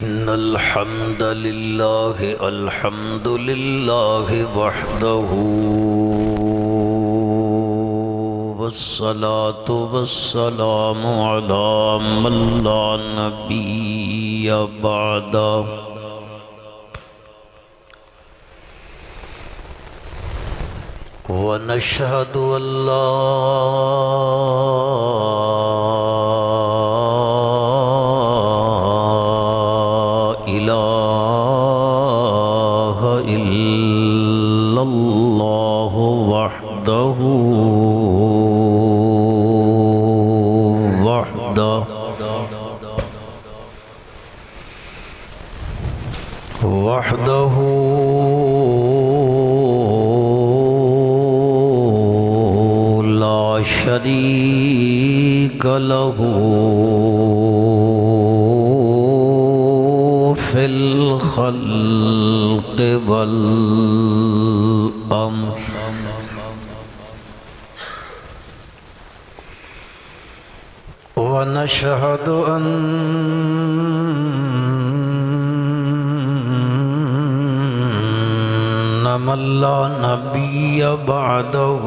إن الحمد لله وحده، والصلاة والسلام على من لا نبي بعده. ونشهد أن لا إله إلا الله وحده لا شريك له في الخلق والأمر. ونشهد أن من لا نبي بعده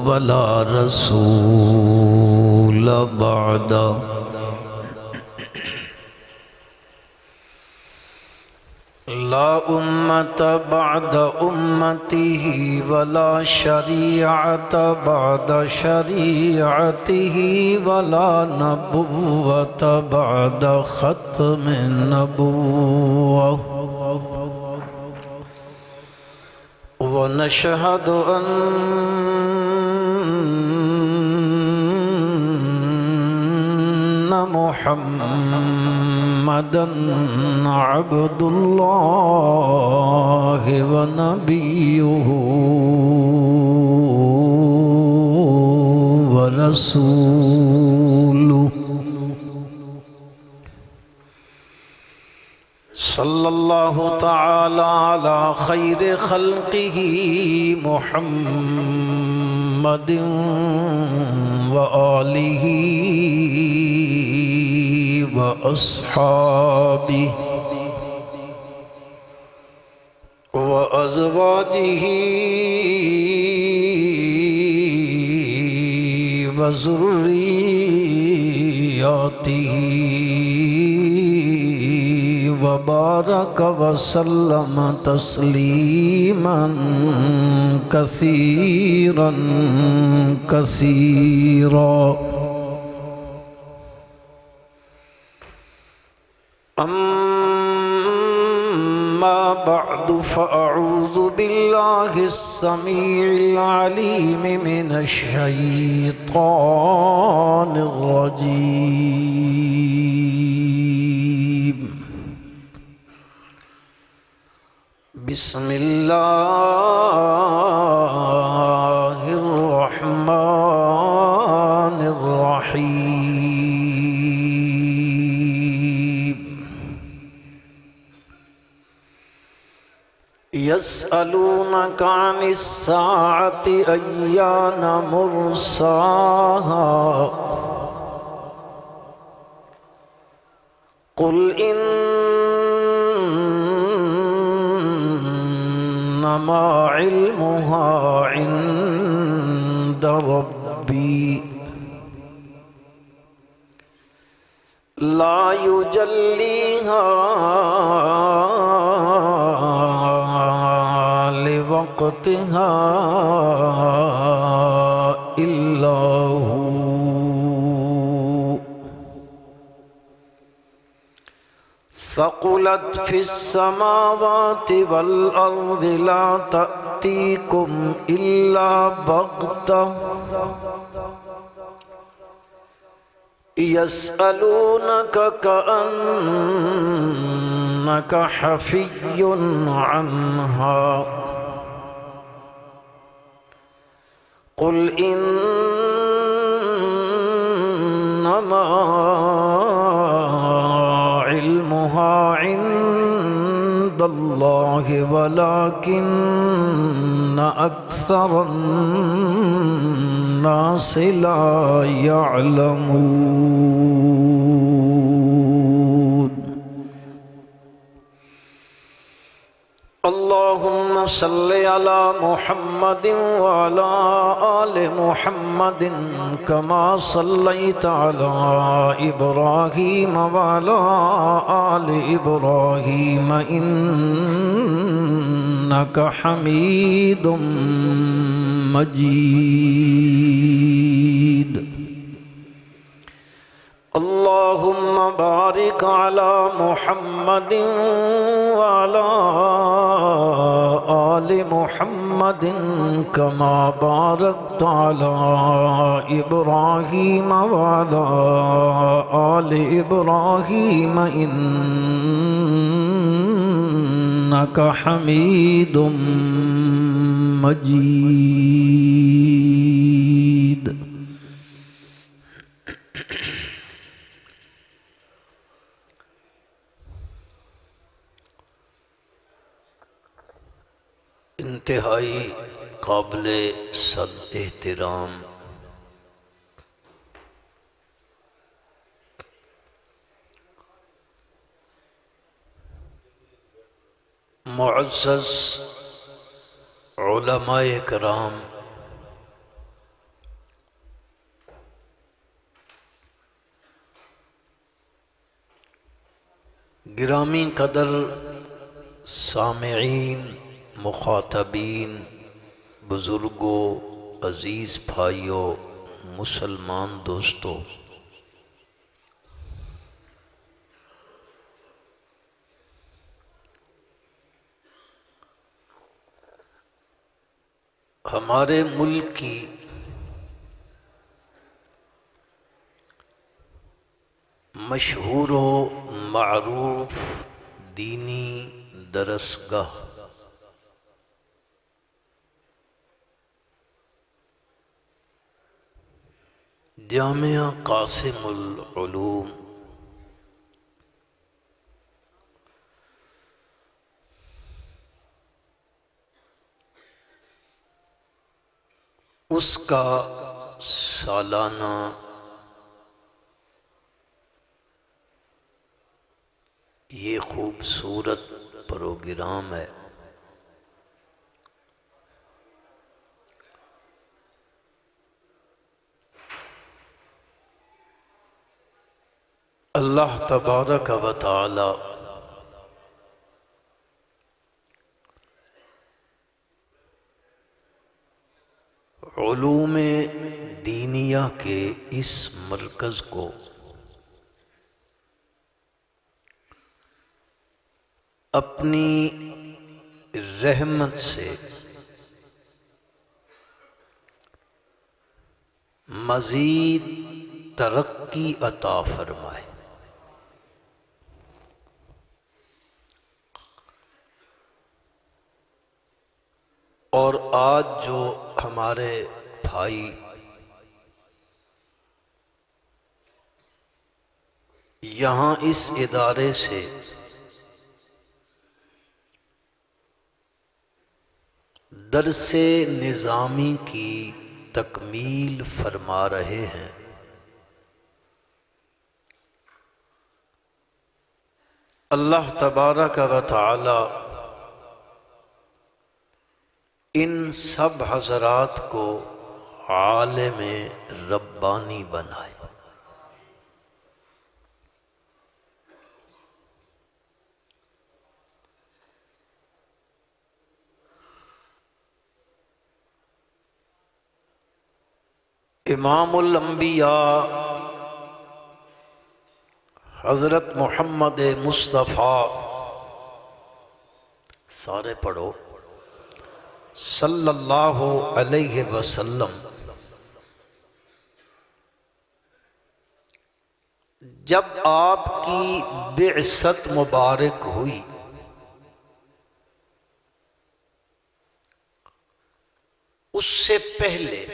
ولا رسول بعده. لا أمة بعد أمته ولا شريعة بعد شريعته ولا نبوة بعد ختم النبوة. ونشهد أن محمدًا عبد الله ونبيه ورسوله. صلى الله تعالى على خير خلقه محمد وآله وأصحابه وأزواجه وذرياته وبارك وسلم تسليما كثيرا كثيرا. أما بعد فأعوذ بالله السميع العليم من الشيطان الرجيم. بسم الله الرحمن الرحيم. يسألونك عن الساعة أيان مرساها قل إنما علمها عند ربي لا يجليها لوقتها إلا هو ثقلت في السماوات والأرض لا تأتيكم إلا بغتة يسألونك كأنك حفي عنها قل إنما علمها عند الله ولكن أكثر الناس لا يعلمون اللهم صل على محمد وعلى آل محمد كما صليت على إبراهيم وعلى آل إبراهيم إنك حميد مجيد اللهم بارك على محمد وعلى آل محمد كما باركت على إبراهيم وعلى آل إبراهيم إنك حميد مجيد انتہائی قابل صد احترام معزز علماء کرام، گرامی قدر سامعین، مخاطبین، بزرگوں، عزیز بھائیوں، مسلمان دوستوں، ہمارے ملک کی مشہور و معروف دینی درسگاہ جامعہ قاسم العلوم اس کا سالانہ یہ خوبصورت پروگرام ہے۔ اللہ تبارک و تعالی علوم دینیہ کے اس مرکز کو اپنی رحمت سے مزید ترقی عطا فرمائے۔ اور آج جو ہمارے بھائی یہاں اس ادارے سے درس نظامی کی تکمیل فرما رہے ہیں، اللہ تبارک و تعالی ان سب حضرات کو عالم ربانی بنائے۔ امام الانبیاء حضرت محمد مصطفیٰ، سارے پڑھو، صلی اللہ علیہ وسلم جب آپ کی بعثت مبارک ہوئی اس سے پہلے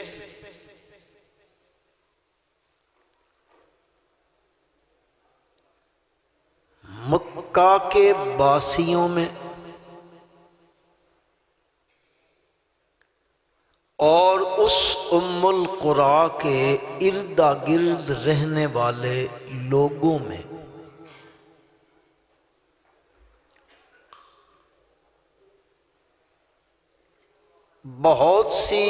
مکہ کے باسیوں میں اور اس ام القریٰ کے ارد گرد رہنے والے لوگوں میں بہت سی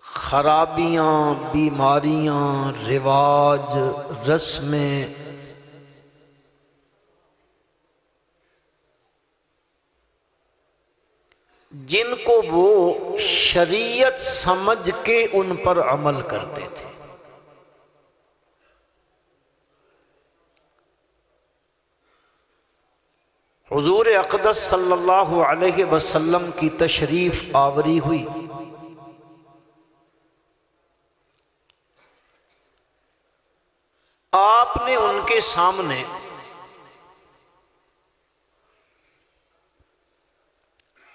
خرابیاں، بیماریاں، رواج، رسمیں جن کو وہ شریعت سمجھ کے ان پر عمل کرتے تھے۔ حضور اقدس صلی اللہ علیہ وسلم کی تشریف آوری ہوئی، آپ نے ان کے سامنے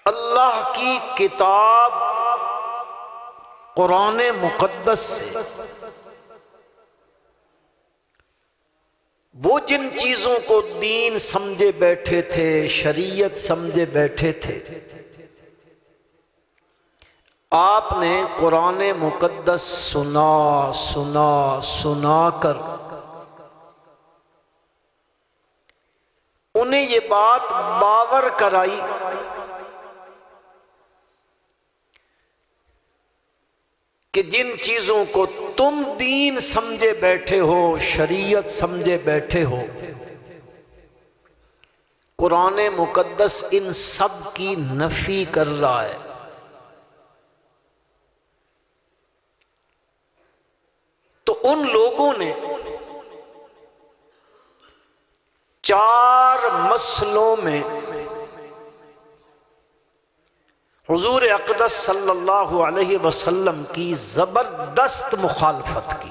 اللہ کی کتاب قرآن مقدس سے وہ جن چیزوں کو دین سمجھے بیٹھے تھے، شریعت سمجھے بیٹھے تھے، آپ نے قرآن مقدس سنا کر انہیں یہ بات باور کرائی کہ جن چیزوں کو تم دین سمجھے بیٹھے ہو، شریعت سمجھے بیٹھے ہو، قرآن مقدس ان سب کی نفی کر رہا ہے۔ تو ان لوگوں نے 4 مسئلوں میں حضور اقدس صلی اللہ علیہ وسلم کی زبردست مخالفت کی۔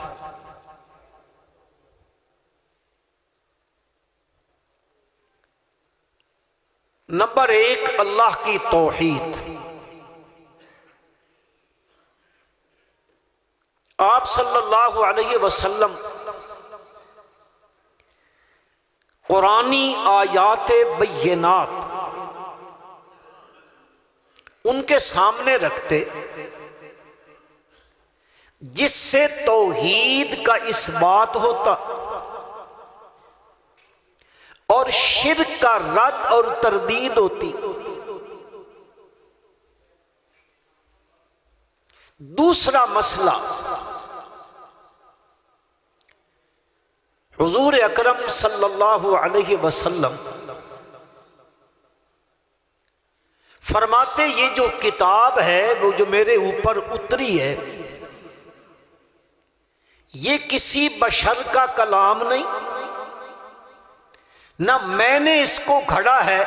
نمبر 1، اللہ کی توحید۔ آپ صلی اللہ علیہ وسلم قرآنی آیات بینات ان کے سامنے رکھتے جس سے توحید کا اثبات ہوتا اور شرک کا رد اور تردید ہوتی۔ دوسرا مسئلہ، حضور اکرم صلی اللہ علیہ وسلم فرماتے یہ جو کتاب ہے وہ جو میرے اوپر اتری ہے یہ کسی بشر کا کلام نہیں، نہ میں نے اس کو گھڑا ہے،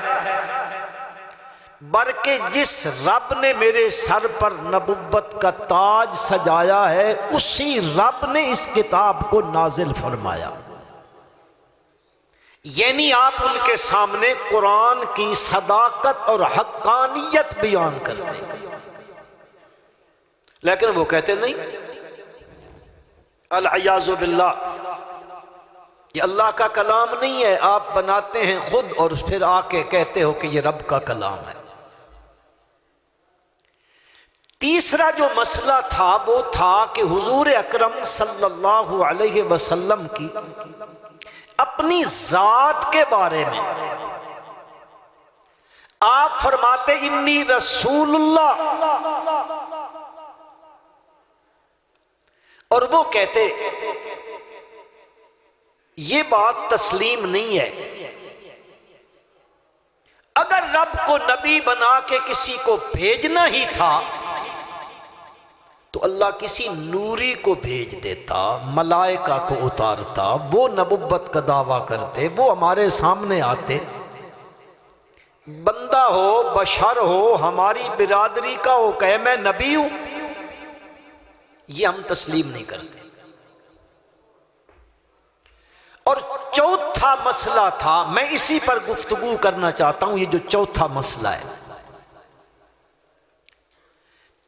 بلکہ جس رب نے میرے سر پر نبوت کا تاج سجایا ہے اسی رب نے اس کتاب کو نازل فرمایا۔ یعنی آپ ان کے سامنے قرآن کی صداقت اور حقانیت بیان کرتے ہیں، لیکن وہ کہتے نہیں العیاذ باللہ یہ اللہ کا کلام نہیں ہے، آپ بناتے ہیں خود اور پھر آ کے کہتے ہو کہ یہ رب کا کلام ہے۔ تیسرا جو مسئلہ تھا وہ تھا کہ حضور اکرم صلی اللہ علیہ وسلم کی اپنی ذات کے بارے میں آپ فرماتے انی رسول اللہ، اور وہ کہتے یہ بات تسلیم نہیں ہے، اگر رب کو نبی بنا کے کسی کو بھیجنا ہی تھا تو اللہ کسی نوری کو بھیج دیتا، ملائکہ کو اتارتا، وہ نبوت کا دعویٰ کرتے، وہ ہمارے سامنے آتے، بندہ ہو بشر ہو ہماری برادری کا ہو کہے میں نبی ہوں، یہ ہم تسلیم نہیں کرتے۔ اور چوتھا مسئلہ تھا، میں اسی پر گفتگو کرنا چاہتا ہوں، یہ جو چوتھا مسئلہ ہے،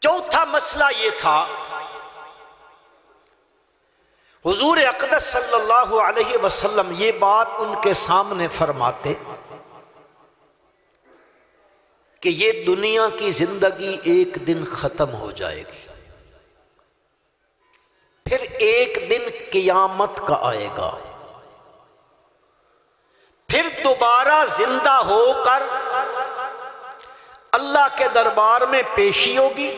چوتھا مسئلہ یہ تھا حضور اقدس صلی اللہ علیہ وسلم یہ بات ان کے سامنے فرماتے کہ یہ دنیا کی زندگی ایک دن ختم ہو جائے گی، پھر ایک دن قیامت کا آئے گا، پھر دوبارہ زندہ ہو کر اللہ کے دربار میں پیشی ہوگی،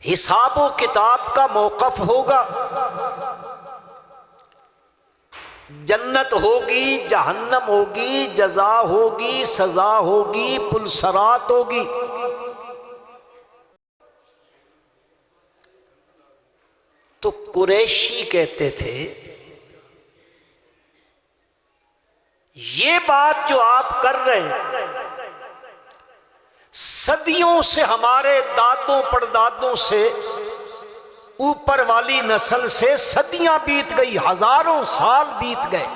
حساب و کتاب کا موقف ہوگا، جنت ہوگی، جہنم ہوگی، جزا ہوگی، سزا ہوگی، پلسرات ہوگی۔ تو قریشی کہتے تھے یہ بات جو آپ کر رہے ہیں، صدیوں سے ہمارے دادوں پردادوں سے اوپر والی نسل سے صدیاں بیت گئی، ہزاروں سال بیت گئے،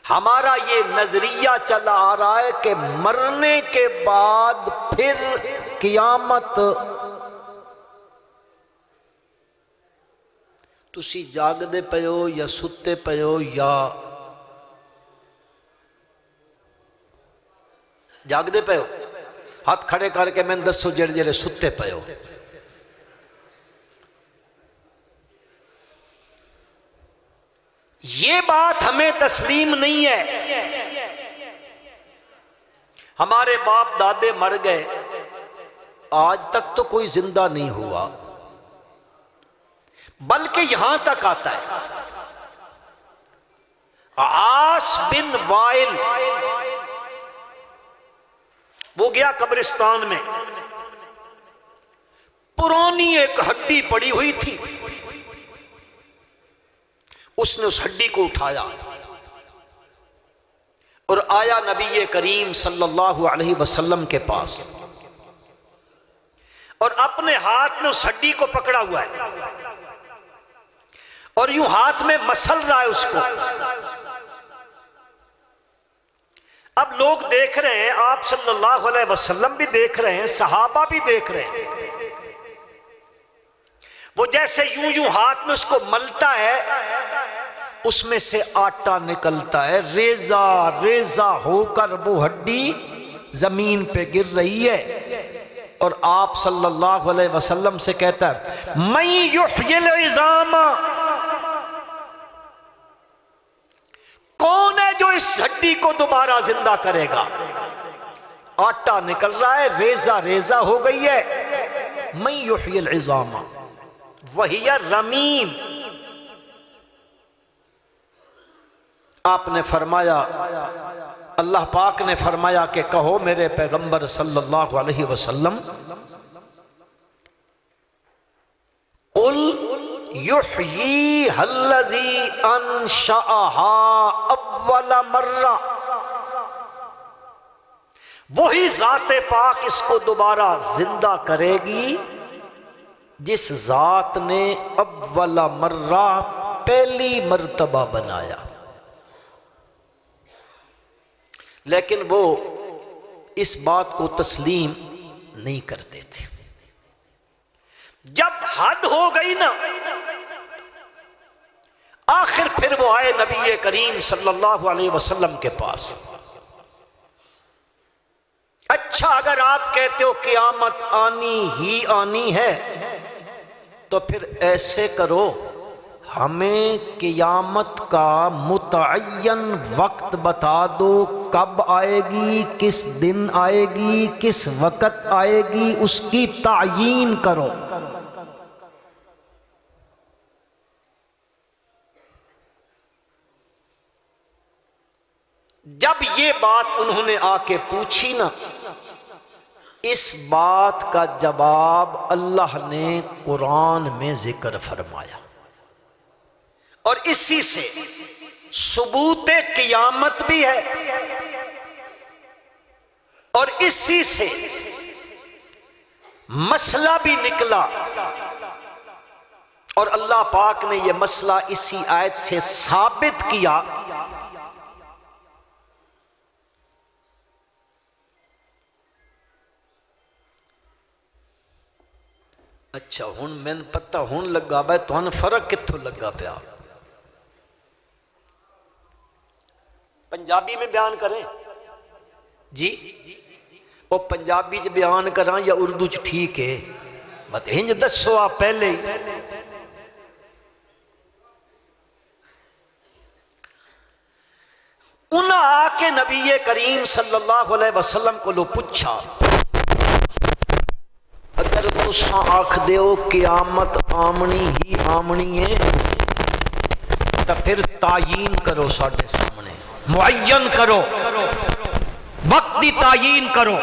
ہمارا یہ نظریہ چلا آ رہا ہے کہ مرنے کے بعد پھر قیامت۔ تسی جاگدے پے ہو یا ستے پے ہو یا جاگدے پے ہو؟ ہاتھ کھڑے کر کے میں دسو جڑے جڑے ستے پے ہو۔ یہ بات ہمیں تسلیم نہیں ہے۔ ہمارے باپ دادے مر گئے، آج تک تو کوئی زندہ نہیں ہوا، بلکہ یہاں تک آتا ہے عاص بن وائل، وہ گیا قبرستان میں، پرانی ایک ہڈی پڑی ہوئی تھی، اس نے اس ہڈی کو اٹھایا اور آیا نبی کریم صلی اللہ علیہ وسلم کے پاس، اور اپنے ہاتھ میں اس ہڈی کو پکڑا ہوا ہے اور یوں ہاتھ میں مسل رہا ہے اس کو۔ اب لوگ دیکھ رہے ہیں، آپ صلی اللہ علیہ وسلم بھی دیکھ رہے ہیں، صحابہ بھی دیکھ رہے ہیں، وہ جیسے یوں یوں ہاتھ میں اس کو ملتا ہے، اس میں سے آٹا نکلتا ہے، ریزہ ریزہ ہو کر وہ ہڈی زمین پہ گر رہی ہے، اور آپ صلی اللہ علیہ وسلم سے کہتا ہے من یحیی العظام، کون ہے جو اس ہڈی کو دوبارہ زندہ کرے گا؟ آٹا نکل رہا ہے، ریزہ ریزہ ہو گئی ہے، من یحیی العظام وہی رمیم۔ آپ نے فرمایا، اللہ پاک نے فرمایا کہ کہو میرے پیغمبر صلی اللہ علیہ وسلم، قل یحییھا الذی انشأھا اول مرہ، وہی ذات پاک اس کو دوبارہ زندہ کرے گی جس ذات نے اول مرہ پہلی مرتبہ بنایا۔ لیکن وہ اس بات کو تسلیم نہیں کرتے تھے۔ جب حد ہو گئی نا، آخر پھر وہ آئے نبی کریم صلی اللہ علیہ وسلم کے پاس۔ اچھا اگر آپ کہتے ہو قیامت آنی ہی آنی ہے تو پھر ایسے کرو، ہمیں قیامت کا متعین وقت بتا دو، کب آئے گی، کس دن آئے گی، کس وقت آئے گی، اس کی تعیین کرو۔ جب یہ بات انہوں نے آ کے پوچھی نا، اس بات کا جواب اللہ نے قرآن میں ذکر فرمایا، اور اسی سے ثبوت قیامت بھی ہے، اور اسی سے مسئلہ بھی نکلا، اور اللہ پاک نے یہ مسئلہ اسی آیت سے ثابت کیا۔ اچھا ہن میں پتہ ہن لگا بھائی تو فرق کتھوں لگا پیا؟ پنجابی میں بیان کریں، جی وہ پنجابی چ بیان کراں یا اردو چ ٹھیک ہے؟ بات انج دسو آپ پہلے ہی۔ انہاں آ کے نبی کریم صلی اللہ علیہ وسلم کو لو پوچھا اگر تساں آکھ دیو قیامت آمنی ہی آمنی ہے تو پھر تعیین کرو ساڈے سامنے، معین کرو، وقت دی تعیین کرو۔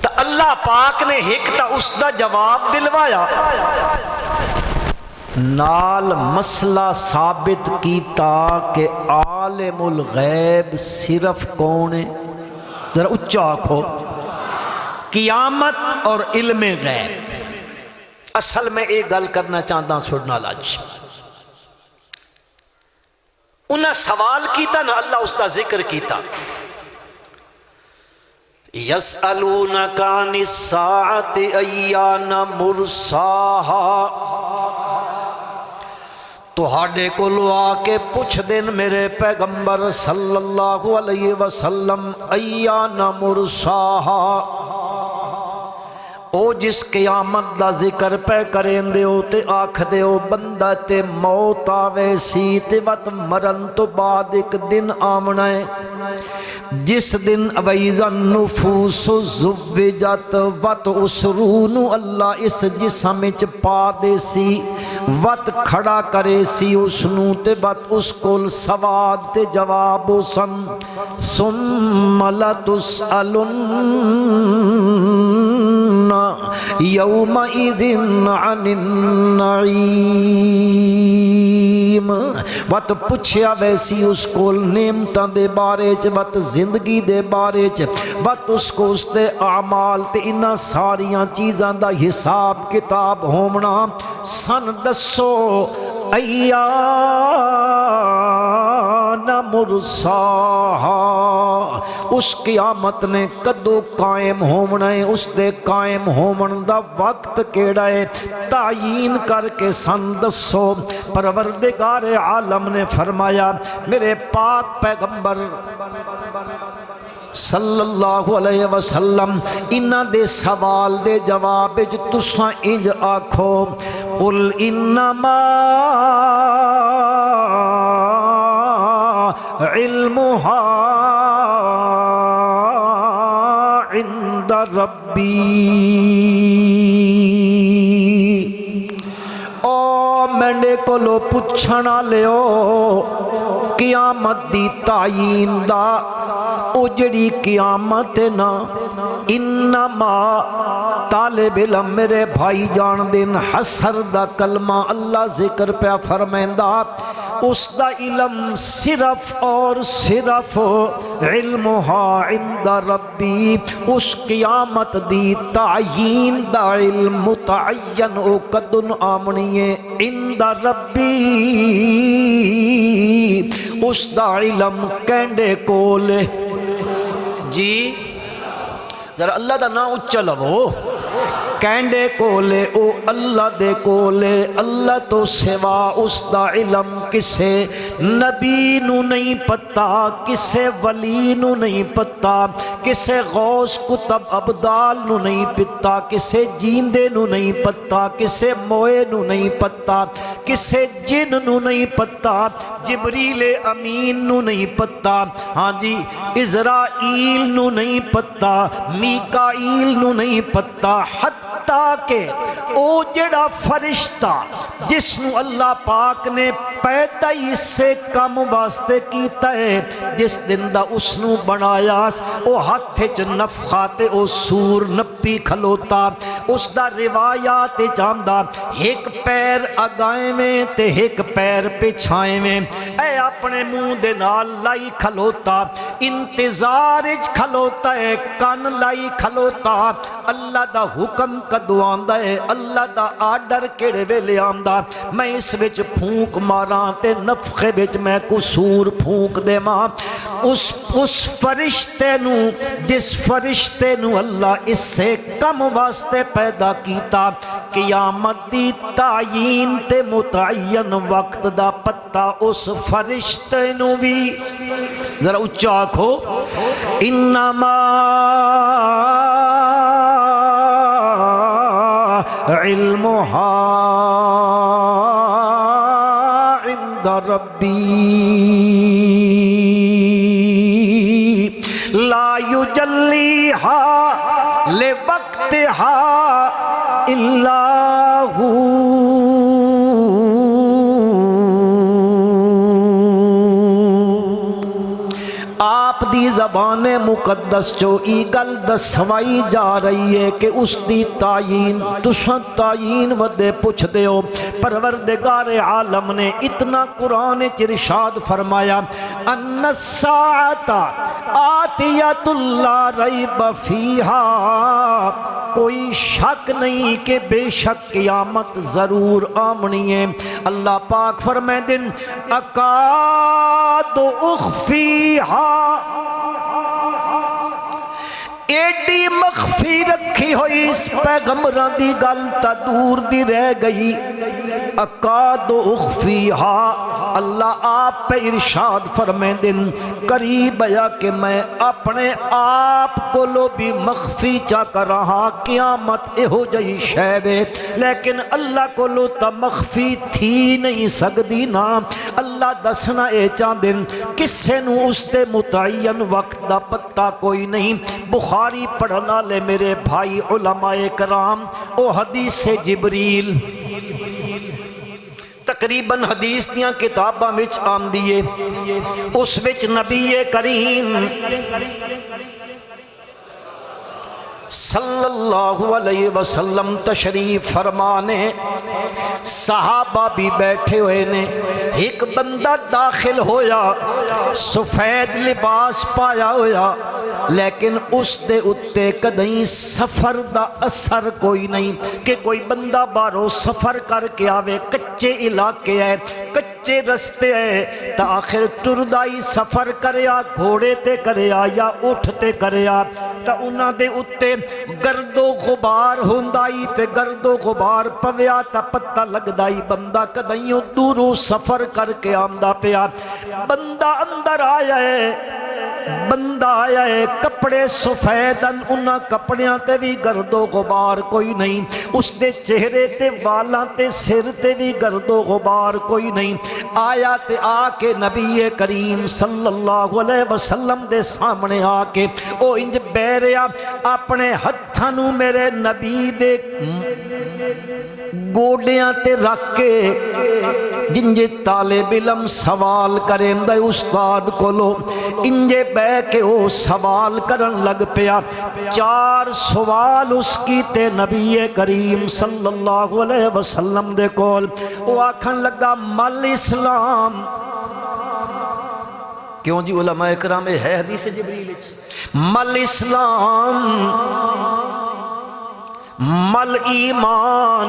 تو اللہ پاک نے ایک تا اس دا جواب دلوایا، نال مسئلہ ثابت کیتا کہ عالم الغیب صرف کون ہے؟ ذرا اچھا آکھو، قیامت اور علم غیب۔ اصل میں ایک گل کرنا چاہتا ہوں سننا لاج، انہاں سوال کیتا نا اللہ اس کا ذکر کیتا، یسألونک عن الساعۃ ایان مرساہا، تہاڈے کولوں آ کے پوچھ دین میرے پیغمبر صلی اللہ علیہ وسلم ایان مرساہا، او جس قیامت دا ذکر پہ کریں دیو تے آکھ دیو بندہ تے موت آوے سی تے وقت مرن تو بعد ایک دن آمنا ہے جس دن وَإِذَا النُّفُوسُ زُوِّجَتْ وقت اس روح نو اللہ اس جسم وچ پا دے سی، وقت کھڑا کرے سی اس نو تے وقت اس کول سوال تے جواب سن، ثُمَّ لَتُسْأَلُنَّ یومئذ عن النعیم، وقت پوچھیا ویسی اس کول نعمتاں دے بارے چ، وقت زندگی دے بارے چ، وقت اس کو اس دے اعمال تے انہاں ساریاں چیزاں دا حساب کتاب ہومنا، سن دسو ایان مرساہا، اس قیامت نے کدو قائم ہومنا ہے، اس دے قائم ہومن دا وقت کیڑا ہے، تعیین کر کے سن دسو۔ پروردگار عالم نے فرمایا میرے پاک پیغمبر صلی اللہ علیہ وسلم انہاں دے سوال دے جواب وچ تساں انج آکھو، قل انما علمها عند ربی، او میں کو لو پوچھنا لیو قیامت دی تعیین دا، او جڑی قیامت نا انما طالب علم میرے بھائی جان دین حسر دا کلمہ اللہ ذکر پہ فرمائندہ، اس دا علم صرف اور صرف علمها عند ربی، اس قیامت دی تعیین دا علم متعین او قدن آمنی ہے عند ربی، اس دا علم کینڈے کولے جی، ذرا اللہ دا نا اچھا لو، کینڈے کولے او اللہ دے کولے، اللہ تو سوا اس دا علم کسے نبی نو نہیں پتا، کسے ولی نو نہیں پتا، کسے غوث کتب ابدال نو نہیں پتا، کسے جیندے نو نہیں پتا، کسے موئے نو نہیں پتا، کسے جن نو نہیں پتا، جبریل امین نو نہیں پتا، ہاں جی اسرائیل نو نہیں پتا، میکائیل نو نہیں پتا، حتیٰ کہ او جڑا فرشتہ جس نو اللہ پاک نے پیدا ہی سے کم واسطے کیتا ہے، جس دن دا اس نو بنایا او ہاتھ چ نفخات او سور نپی کھلوتا، اس دا روایات جاندہ ایک پیر اگائیں میں تے ایک پیر پچھائیں میں، اے اپنے منہ دے نال لائی کھلوتا، انتظار اچ کھلوتا ہے، کان لائی کھلوتا، اللہ دا حکم کدو آندہ ہے، اللہ دا آرڈر کیڑے ویلے آندہ، میں اس وچ پھونک ماراں تے نفخے وچ میں قصور پھونک دے ماں، اس فرشتے نو جس فرشتے نو اللہ اس سے کم واسطے پیدا کیتا، قیامت دی تعیین تے متعین وقت دا پتہ اس فرشتے نو بھی ذرا اچھا آنکھو، انما علمها عند ربی لا یجلیہا لوقتہا الا ہو۔ آپ دی زبان مقدس جو ای گل دسوائی جا رہی ہے کہ اس دی تعین تساں تعین ودے پوچھ دیو۔ پروردگار عالم نے اتنا قرآن ارشاد فرمایا ان الساعۃ آتیۃ لا ریب فیہا، کوئی شک نہیں کہ بے شک قیامت ضرور آمنی ہے۔ اللہ پاک فرمائے دن اکاد اخفیہا، ایڈی مخفی رکھی ہوئی اس پیغمبران دی گل تا دور دی رہ گئی۔ اکاد اخفیہا، اللہ آپ پہ ارشاد فرمائے دن قریب یا کہ میں اپنے آپ کو لو بھی مخفی چا کر رہا، قیامت اہو جئی شیوے لیکن اللہ کو لو تا مخفی تھی نہیں سکتی نا۔ اللہ دسنا اے چاند دن کسے نو اس دے متعین وقت دا پتہ کوئی نہیں۔ بخاری پڑھنا لے میرے بھائی علماء کرام، او حدیث جبریل تقریباً حدیث دیاں کتاباں وچ آمدی ہے، اس وچ نبی کریم صلی اللہ علیہ وسلم تشریف فرمانے، صحابہ بھی بیٹھے ہوئے نے، ایک بندہ داخل ہویا سفید لباس پایا ہویا لیکن اس دے اتے کدیں سفر دا اثر کوئی نہیں کہ کوئی بندہ بارو سفر کر کے آوے، کچے علاقے ہے، کچے رستے ہے، تا آخر ٹردائی سفر کریا، گھوڑے تے کریا یا اٹھ تے کریا، تا انہاں دے اتے گرد و غبار ہوندائی تے گرد و غبار پویا تا پتہ لگدائی بندہ کدائیوں دورو سفر کر کے آمدہ پیا۔ بندہ اندر آیا ہے، بندہ آیا ہے کپڑے سفیدن، انہاں کپڑیاں تے بھی گرد و غبار کوئی نہیں، اس دے چہرے تے والاں تے سر تے بھی گرد و غبار کوئی نہیں۔ آیا تے آ کے نبی کریم صلی اللہ علیہ وسلم دے سامنے آ کے او انج بیریا اپنے ہتھانو میرے نبی دے گوڑیاں تے رکھ کے جنجے طالب علم سوال کریں دے استاد کو لو انجے بے کے او سوال کرن لگ پیا۔ 4 سوال اس کی تے نبی کریم صلی اللہ علیہ وسلم دے کول، او آکھن لگا مل اسلام۔ کیوں جی علماء اکرام ہے حدیث جبریل مل اسلام، مل ایمان،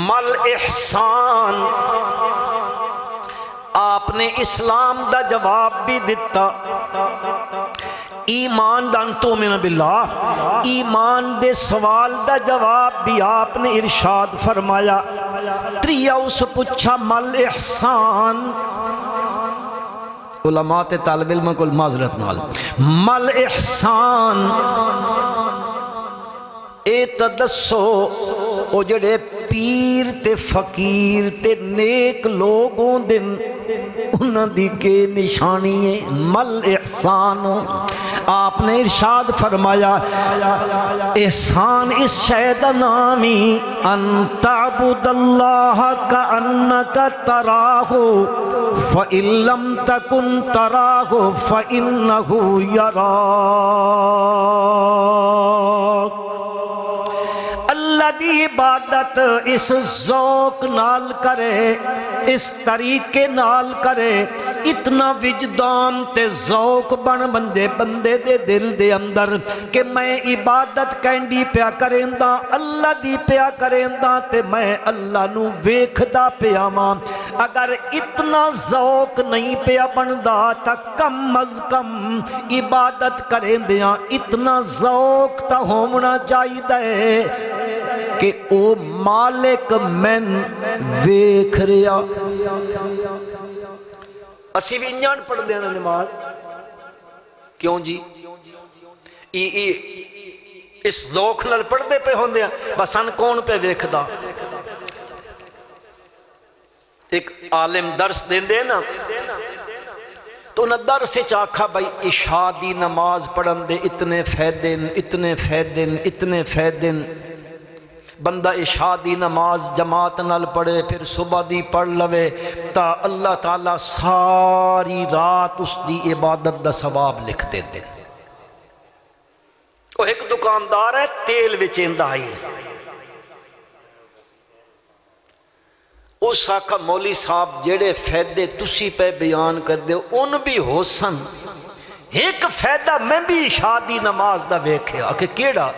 مل احسان۔ آپ نے اسلام دا جواب بھی دیتا، ایمان دان تو من باللہ، ایمان دے سوال دا جواب بھی آپ نے ارشاد فرمایا۔ تریا اس پوچھا مل احسان، علماء تے طالب علم کو معذرت نال مل احسان، اے تدسو او جڑے پیر تے فقیر تے نیک لوگوں دن انہاں دی کے نشانی ہے مل احسان۔ آپ نے ارشاد فرمایا احسان اس شہد نامی ان تعبد اللہ کأنک تراہ فإن لم تکن تراہ فإنہ یراک۔ اللہ دی عبادت اس ذوق نال کرے، اس طریقے نال کرے، اتنا وجدان تے ذوق بن بندے بندے دے دل دے اندر کہ میں عبادت کینڈی پیا کریندا، اللہ دی پیا کریندا تے میں اللہ نو ویکھدا پیا ماں۔ اگر اتنا ذوق نہیں پیا بندا تا کم از کم عبادت کریندیاں اتنا ذوق تا ہونا چاہیے کہ او مالک من ویکھ ریا۔ اسی بھی انجان پڑھ دینا نماز کیوں جی اس ذوق نال پڑھ دے پہ ہوندے ہیں بس ان کون پہ ویکھدا ایک عالم درس دین دے نا تو نہ درس چاکھا بھائی عشاء دی نماز پڑھن دے اتنے فیدن اتنے فیدن اتنے فیدن بندہ عشاء دی نماز جماعت نال پڑھے پھر صبح دی پڑھ لوے تا اللہ تعالیٰ ساری رات اس دی عبادت دا ثواب لکھ دے دے وہ ایک دکاندار ہے تیل وچیندا ہی اس آقا مولی صاحب جڑے فیدے تسی پہ بیان کر دے ان بھی ہو سن ایک فیدہ میں بھی عشاء دی نماز دا ویکھیا کہ کیڑا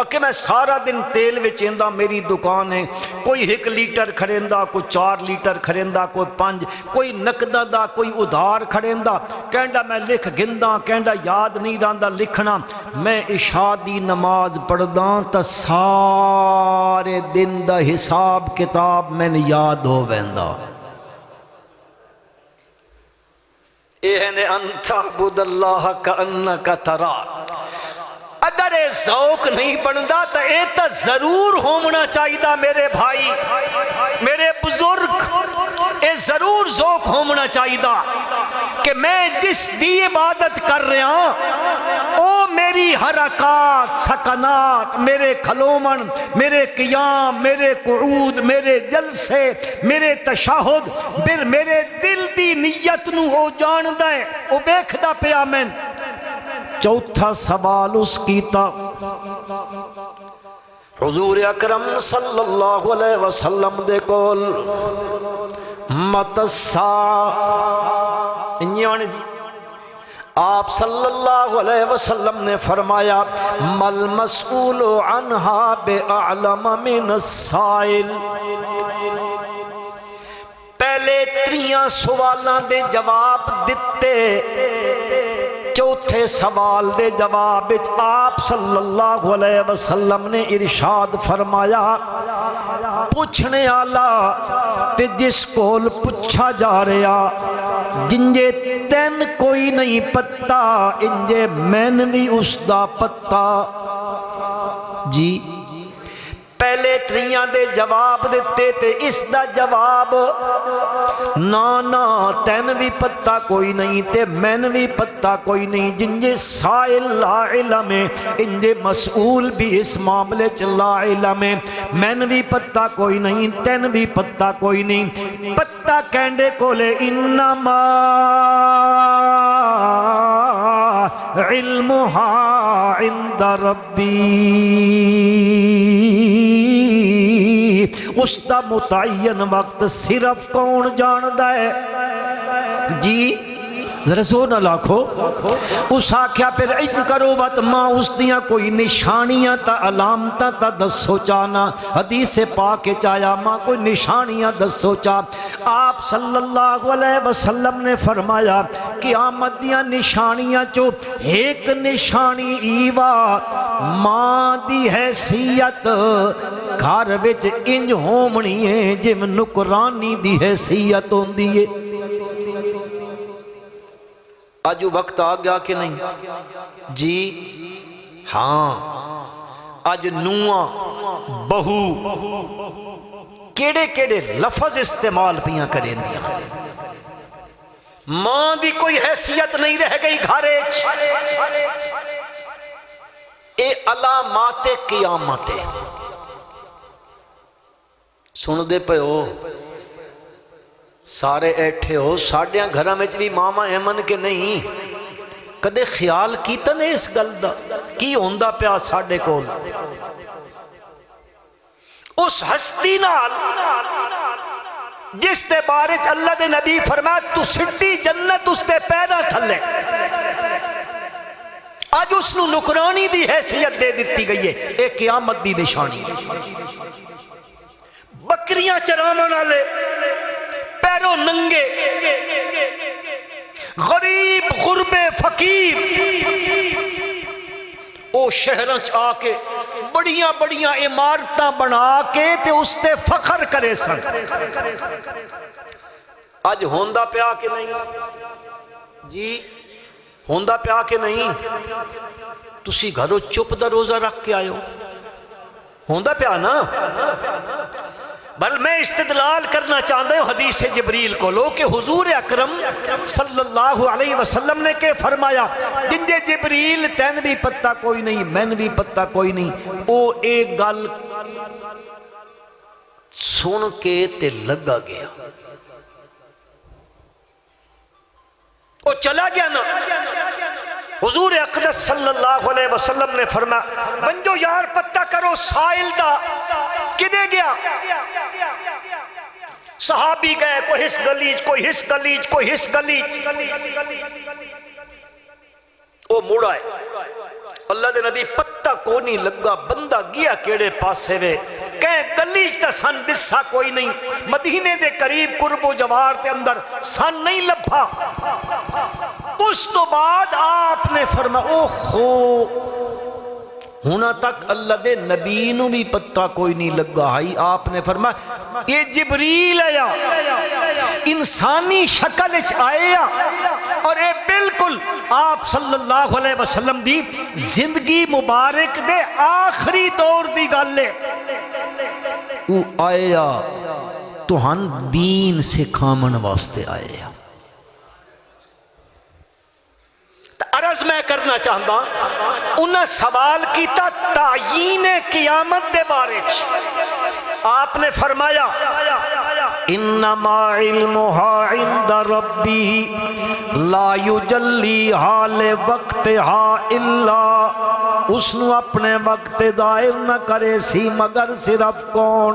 کہ میں سارا دن تیل وچیندا میری دکان ہے کوئی 1 لیٹر کھڑیندا کوئی 4 لیٹر کھڑیندا کوئی 5 کوئی نقدہ دا کوئی ادھار کھڑیندا کہندا میں لکھ گندا کہندا یاد نہیں رہندا لکھنا میں عشاء دی نماز پڑھدا تا سارے دن دا حساب کتاب میں یاد ہو ویندا ان تعبد اللہ کأنک تراہ اگر اے ذوق نہیں بندا تو اے تا ضرور ہونا چاہیدہ میرے بھائی میرے بزرگ اے ضرور ذوق ہونا چاہیدہ کہ میں جس دی عبادت کر رہا ہوں او میری حرکات سکنات میرے کھلومن میرے قیام میرے قعود میرے جلسے میرے تشہد پھر میرے دل دی نیت نو او جان دے او بیکھدا پیا میں چوتھا سوال اس کیتا حضور اکرم صلی اللہ علیہ وسلم دے کول انجانے جی آپ صلی اللہ علیہ وسلم نے فرمایا مل مسئول عنہا بے اعلم من السائل پہلے 3 سوالان دے جواب دیتے چوتھے سوال دے جواب آپ صلی اللہ علیہ وسلم نے ارشاد فرمایا پوچھنے آلا تے جس کول پوچھا جا رہا جنجے تین کوئی نہیں پتا انجے میں بھی اس دا پتا جی پہلے 3 دے جواب دیتے تے اس دا جواب نا تین بھی پتا کوئی نہیں تے میں بھی پتا کوئی نہیں جنجے سائل لا علم ہے انجے مسئول بھی اس معاملے چ لا علم ہے میں بھی پتا کوئی نہیں تین بھی پتا کوئی نہیں پتا کہندے کولے انما علمها عند ربی اس دا متعین وقت صرف کون جاندہ ہے جی ذرا زور نہ لاکھو اس آکھیا پھر ان کرو وط ماں اس دیاں کوئی نشانیاں تا علامتاں تا دسو چانا حدیث پاک چایا ماں کوئی نشانیاں دسو چا آپ صلی اللہ علیہ وسلم نے فرمایا قیامت دیاں نشانیاں چو ایک نشانی ایوا ماں دی حیثیت گھر وچ انج ہومنی ہے جم نکرانی دی حیثیت ہوندی ہے آج وقت آ گیا کہ نہیں جی ہاں آج نواں بہو کیڑے کیڑے لفظ استعمال پیاں کریں دیا ماں دی کوئی حیثیت نہیں رہ گئی گھارے اے علامات قیامت سن دے پہ ہو سارے ایٹھے ہو ساڑیاں گھرہ میں بھی ماما احمد کے نہیں کدے خیال کیتا نے اس گل دا کی ہوندہ پیا ساڑے کول اس ہستی نال جس دے بارے اللہ دے نبی فرمایا تو سٹی جنت اس دے پیرا تھلے آج اس نو نکرانی دی حیثیت دے دیتی گئی ہے ایک قیامت دی نشانی بکریاں چرانا نالے پیرو ننگے غریب غربے فقیر او شہرنچ آکے بڑیاں بڑیاں عمارتاں بنا کے تے اس تے فخر کرے سن اج ہوندا پیا کہ نہیں جی؟ ہوندا پیا کہ نہیں؟ تسی گھروں چپ دا روزہ رکھ کے آئے ہو، ہوندا پیا نا؟ بل میں استدلال کرنا چاہتا ہوں حدیث جبریل کو لو کہ حضور اکرم صلی اللہ علیہ وسلم نے کہ فرمایا جنجے جبریل تین بھی پتہ کوئی نہیں میں بھی پتہ کوئی نہیں، او ایک گل سن کے تے لگا گیا، او چلا گیا نا۔ حضور اقدس صلی اللہ علیہ وسلم نے فرمایا بنجو یار پتہ کرو سائل دا کدے گیا؟ صحابی گئے، کوئی ہس گلیج کوئی ہس گلیج کوئی ہس گلیج، وہ مڑا ہے اللہ دے نبی پتہ کو نہیں لگا، بندہ گیا کیڑے پاسے وے، کہیں گلیج تا سن دسا کوئی نہیں، مدینے دے قریب قرب و جوار دے اندر سن نہیں لبھا۔ اس تو بعد آپ نے فرمایا اوہو ہونا تک اللہ دے نبی نو بھی پتہ کوئی نہیں لگا ہے۔ آپ نے فرمایا یہ جبریل آیا، انسانی شکل وچ آیا، اور یہ بالکل آپ صلی اللہ علیہ وسلم دی زندگی مبارک دے آخری دور دی گل ہے۔ وہ آیا تو ہن دین سکھامن واسطے آیا۔ عرض میں کرنا چاہتا انہاں سوال کیتا تعیین قیامت دے بارے، آپ نے فرمایا انما علمها عند ربی لا یجلیہا لوقتها الا، اس نو اپنے وقت ظاہر نہ کرے سی مگر صرف کون؟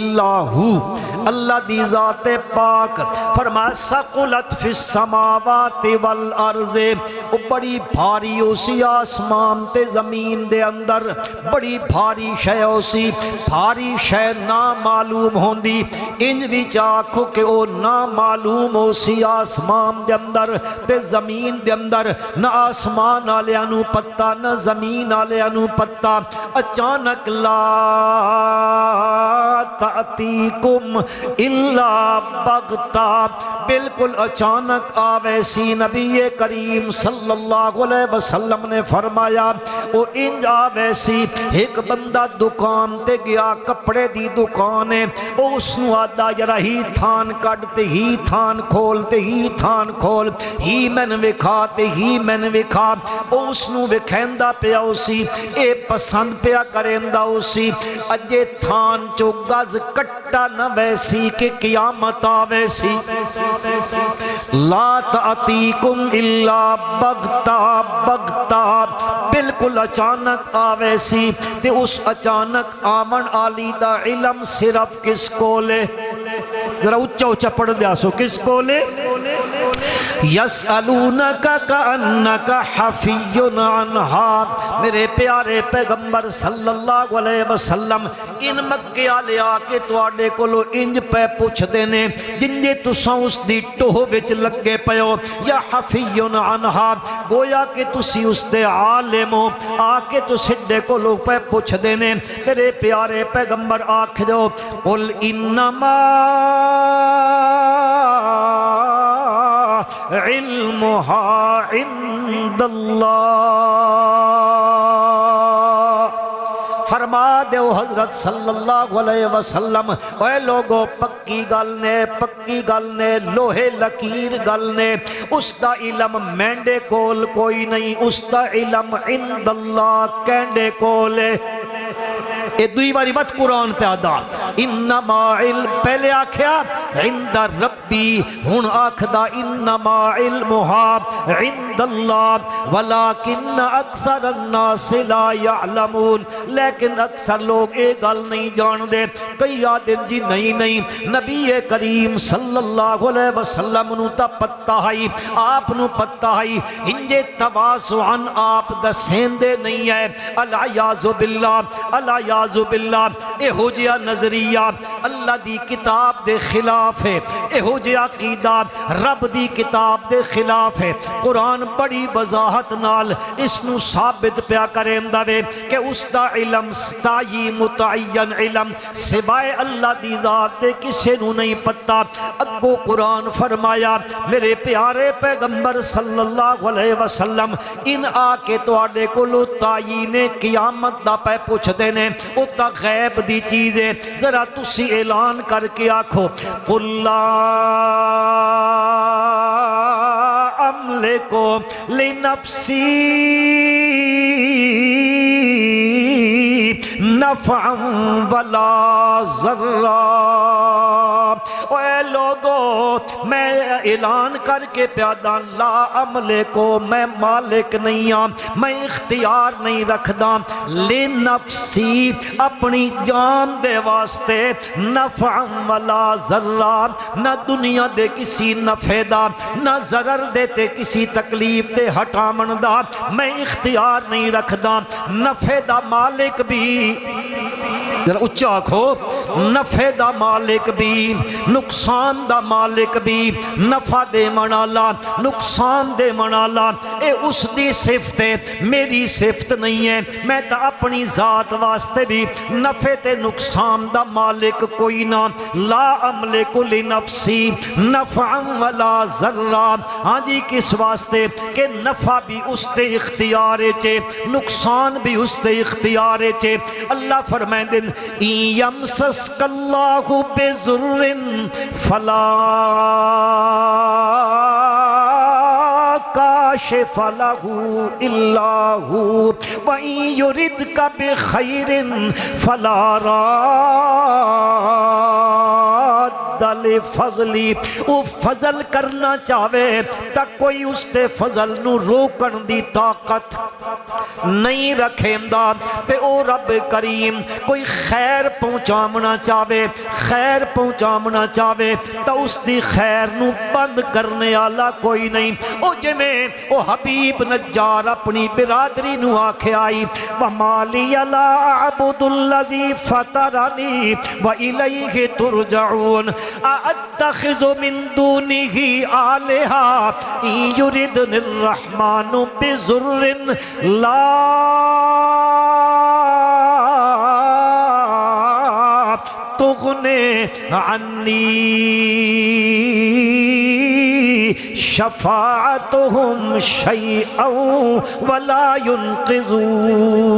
اللہ اللہ دی ذات پاک۔ فرمایا ثقلت فی السماوات والارض، بڑی بھاری اسی آسمان تے زمین دے اندر، بڑی بھاری شے اسی، بھاری شے نہ معلوم ہوندی، انج بھی چاکھو کہ او نہ معلوم اسی آسمان دے اندر تے زمین دے اندر، نہ آسمان آلیاں نو پتہ نہ زمین آلیاں نو پتہ، اچانک لا تأتیکم الا بغتا، بالکل اچانک آوے سی۔ نبی کریم صلی اللہ علیہ وسلم نے فرمایا او انج آوے سی، ایک بندہ دکان تے گیا، کپڑے دی دکان ہے، او اس نو آدھا یرا ہی تھان کڑتے ہی تھان کھولتے ہی تھان کھول، ہی من وکھا تے ہی من وکھا، او اس نو وکھیندہ پیا اسی، اے پسند پیا کریندہ اسی، اجے تھان چو گز کٹا نہ ویسی کہ قیامت آویسی۔ لا تأتیکم الا بغتا بغتا، بالکل اچانک آویسی، تے اس اچانک آمن آلی دا علم صرف کس کو لے؟ ذرا اچھا اچھا پڑھ دیا سو، کس کو لے؟ یسألونکا کأنکا حفی عنہا، میرے پیارے پیغمبر صلی اللہ علیہ وسلم ان مکے آلے آکے تو آڈے کو لو انج پہ پوچھ دینے جنجے تو ساؤس دی ٹوہ بچ لگے پیو، یا حفی عنہا، گویا کہ تسی اس دے عالم ہو، آکے تو سڈے کو لو پہ پوچھ دینے۔ میرے پیارے پیغمبر آکھ دو قل انما علمها عند اللہ، فرما دیو حضرت صلی اللہ علیہ وسلم اے لوگو پکی گل نے لوہے لکیر گل نے، اس دا علم مینڈے کول کوئی نہیں، اس دا علم عند اللہ کینڈے کولے۔ اے دوئی باری بات قرآن پہ آدھا انما علم، پہلے آکھیا عند ربی، ہن آکھدا انما علمها عند اللہ ولکن اکثر الناس لا یعلمون، لیکن اکثر لوگ اے گل نہیں جان دے۔ کئی آدم جی نہیں نبی کریم صلی اللہ علیہ وسلم نو تا پتہ ہے، آپ نو پتہ ہے، انجے تواضعاً آپ دسین دے نہیں ہے، العیاذ باللہ العیاذ باللہ، اے ہو جیا نظریہ اللہ دی کتاب دے خلاف خلاف ہے، ایہو جے عقیدہ رب دی کتاب دے خلاف ہے۔ قرآن بڑی وضاحت نال اس نو ثابت پیا کریندا وے کہ اس دا علم ستائی متعین علم سوائے اللہ دی ذات دے کسے نو نہیں پتا۔ اگو قرآن فرمایا میرے پیارے پیغمبر صلی اللہ علیہ وسلم ان آ کے تواڈے کولو تعین قیامت دا پے پوچھ دینے، او تا غیب دی چیز ہے، ذرا تسی اعلان کر کے آکھو قل لا املک لنفسی نفعا ولا ضرا۔ اے لوگو میں اعلان کر کے پیادا لا عملے کو میں مالک نہیں ہوں، میں اختیار نہیں رکھدا لنفسی اپنی جان دے واسطے نفعا ولا ضرا، نہ دنیا دے کسی نفع دا نہ ضرر دے تے کسی تکلیف دے ہٹامن دا میں اختیار نہیں رکھدا۔ نفع دا مالک بھی ذرا اچھا آکھو، نفع دا مالک بھی نقصان دا مالک بھی، نفع دے منالا نقصان دے منالا اے اس دی صفت ہے، میری صفت نہیں ہے۔ میں تا اپنی ذات واسطے بھی نفع تے نقصان دا مالک کوئی نہ، لا املک لنفسی نفعا ولا ضرا۔ ہاں جی کس واسطے کہ نفع بھی اس دے اختیار چے، نقصان بھی اس دے اختیار چے۔ اللہ فرمائندے یمسسک اللہ بضر فلا کاشف لہ الا ہو وَإِن يُرِدْكَ بِخَيْرٍ فَلَا رَادَّ لِفَضْلِهِ۔ وہ فضل کرنا چاہے تا کوئی اس تے فضل نو روکن دی طاقت نہیں رکھیندا، تے او رب کریم کوئی خیر پہنچامنا چاہے خیر پہنچامنا چاہے تا اس دی خیر نو بند کرنے والا کوئی نہیں۔ او جمیں او حبیب نجار اپنی برادری نو آکھے آئی وَمَا لِيَ لَا أَعْبُدُ الَّذِي فَطَرَنِي وَإِلَيْهِ تُرْجَعُونَ أَأَتَّخِذُ مِن دُونِهِ آلِهَةً إِن يُرِدْنِ الرَّحْمَنُ بِضُرٍّ لَا تُغْنِ عَنِّي شفاعتهم شیئا ولا ينقذون۔